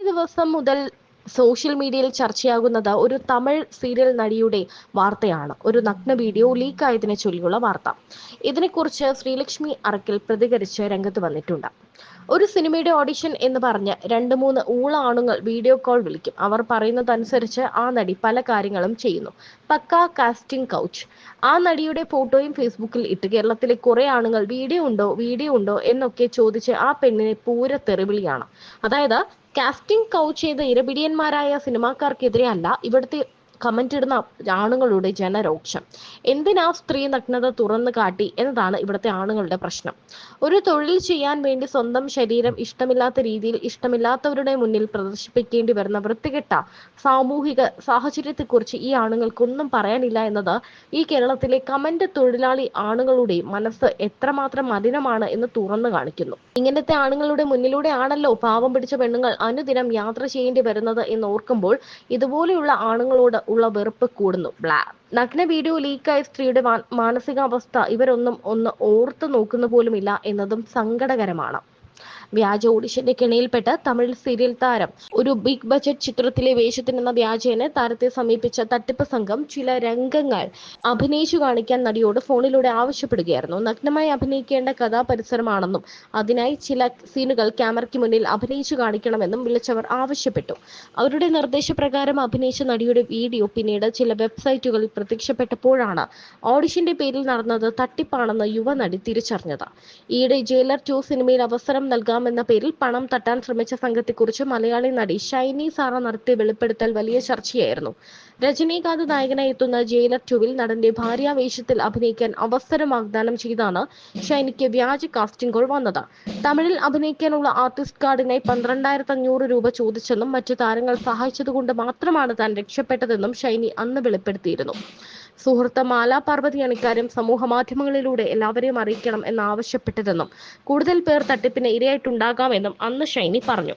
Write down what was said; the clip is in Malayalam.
ദിവസം മുതൽ സോഷ്യൽ മീഡിയയിൽ ചർച്ചയാകുന്നത് ഒരു തമിഴ് സീരിയൽ നടിയുടെ വാർത്തയാണ്. ഒരു നഗ്ന വീഡിയോ ലീക്കായതിനെ ചൊല്ലിയുള്ള വാർത്ത. ഇതിനെക്കുറിച്ച് ശ്രീലക്ഷ്മി അറക്കൽ പ്രതികരിച്ച് രംഗത്ത് വന്നിട്ടുണ്ട്. ഒരു സിനിമയുടെ ഓഡിഷൻ എന്ന് പറഞ്ഞ് 2-3 ഊള ആണുങ്ങൾ വീഡിയോ കോൾ വിളിക്കും. അവർ പറയുന്നതനുസരിച്ച് ആ നടി പല കാര്യങ്ങളും ചെയ്യുന്നു. പക്കാ കാസ്റ്റിംഗ് കൗച്ച്. ആ നടിയുടെ ഫോട്ടോയും ഫേസ്ബുക്കിൽ ഇട്ട് കേരളത്തിലെ കുറെ ആണുങ്ങൾ വീഡിയോ ഉണ്ടോ എന്നൊക്കെ ചോദിച്ച് ആ പെണ്ണിനെ പൂര തെറിവിളിയാണ്. അതായത് കാസ്റ്റിംഗ് കൗച്ച് ചെയ്ത ഇരപിടിയന്മാരായ സിനിമാക്കാർക്കെതിരെ അല്ല, ഇവിടുത്തെ കമന്റ് ഇടുന്ന ആണുങ്ങളുടെ ജനരോക്ഷം. എന്തിനാ സ്ത്രീ നഗ്നത തുറന്നു കാട്ടി എന്നതാണ് ഇവിടുത്തെ ആണുങ്ങളുടെ പ്രശ്നം. ഒരു തൊഴിൽ ചെയ്യാൻ വേണ്ടി സ്വന്തം ശരീരം ഇഷ്ടമില്ലാത്ത രീതിയിൽ ഇഷ്ടമില്ലാത്തവരുടെ മുന്നിൽ പ്രദർശിപ്പിക്കേണ്ടി വരുന്ന വൃത്തികെട്ട സാമൂഹിക സാഹചര്യത്തെക്കുറിച്ച് ഈ ആണുങ്ങൾക്കൊന്നും പറയാനില്ല എന്നത് ഈ കേരളത്തിലെ കമന്റ് തൊഴിലാളി ആണുങ്ങളുടെ മനസ്സ് എത്രമാത്രം മലിനമാണ് എന്ന് തുറന്നു കാണിക്കുന്നു. ഇങ്ങനത്തെ ആണുങ്ങളുടെ മുന്നിലൂടെ ആണല്ലോ പാവം പിടിച്ച പെണ്ണുങ്ങൾ അനുദിനം യാത്ര ചെയ്യേണ്ടി വരുന്നത് എന്ന് ഓർക്കുമ്പോൾ ഇതുപോലെയുള്ള ആണുങ്ങളോട് ഉള്ള വെറുപ്പ് കൂടുന്നു. നഗ്ന വീഡിയോ ലീക്കായ സ്ത്രീയുടെ മാനസികാവസ്ഥ ഇവരൊന്നും ഒന്ന് ഓർത്തു നോക്കുന്ന പോലുമില്ല എന്നതും സങ്കടകരമാണ്. വ്യാജ ഓഡിഷന്റെ കെണിയിൽപ്പെട്ട് തമിഴ് സീരിയൽ താരം ഒരു ബിഗ് ബജറ്റ് ചിത്രത്തിലെ വേഷത്തിനെന്ന വ്യാജേന താരത്തെ സമീപിച്ച തട്ടിപ്പ് സംഘം ചില രംഗങ്ങൾ അഭിനയിച്ചു കാണിക്കാൻ നടിയോട് ഫോണിലൂടെ ആവശ്യപ്പെടുകയായിരുന്നു. നഗ്നമായി അഭിനയിക്കേണ്ട കഥാപരിസരമാണെന്നും അതിനായി ചില സീനുകൾ ക്യാമറയ്ക്ക് മുന്നിൽ അഭിനയിച്ചു കാണിക്കണമെന്നും വിളിച്ചവർ ആവശ്യപ്പെട്ടു. അവരുടെ നിർദ്ദേശപ്രകാരം അഭിനയിച്ച നടിയുടെ വീഡിയോ പിന്നീട് ചില വെബ്സൈറ്റുകളിൽ പ്രത്യക്ഷപ്പെട്ടപ്പോഴാണ് ഓഡിഷന്റെ പേരിൽ നടന്നത് തട്ടിപ്പാണെന്ന് യുവനടി തിരിച്ചറിഞ്ഞത്. ഈയിടെ ജയിലർ 2 സിനിമയിൽ അവസരം നൽകാമെന്ന പേരിൽ പണം തട്ടാൻ ശ്രമിച്ച സംഘത്തെക്കുറിച്ച് മലയാളി നടി ഷൈനി സാറ നടത്തിയ വെളിപ്പെടുത്തൽ വലിയ ചർച്ചയായിരുന്നു. രജനീകാന്ത് നായകനായി എത്തുന്ന ജയിലർ 2-വിൽ നടന്റെ ഭാര്യാവേഷത്തിൽ അഭിനയിക്കാൻ അവസരം വാഗ്ദാനം ചെയ്താണ് ഷൈനിക്ക് വ്യാജ കാസ്റ്റിംഗ് കോൾ വന്നത്. തമിഴിൽ അഭിനയിക്കാനുള്ള ആർട്ടിസ്റ്റ് കാർഡിനായി 12,500 രൂപ ചോദിച്ചെന്നും മറ്റു താരങ്ങൾ സഹായിച്ചതുകൊണ്ട് മാത്രമാണ് താൻ രക്ഷപ്പെട്ടതെന്നും ഷൈനി അന്ന് വെളിപ്പെടുത്തിയിരുന്നു. സുഹൃത്ത് മാല പാർവതിയാണ് ഇക്കാര്യം സമൂഹ മാധ്യമങ്ങളിലൂടെ എല്ലാവരെയും അറിയിക്കണം എന്നാവശ്യപ്പെട്ടതെന്നും കൂടുതൽ പേർ തട്ടിപ്പിന് ഇരയായിട്ടുണ്ടാകാമെന്നും അന്ന് ഷൈനി പറഞ്ഞു.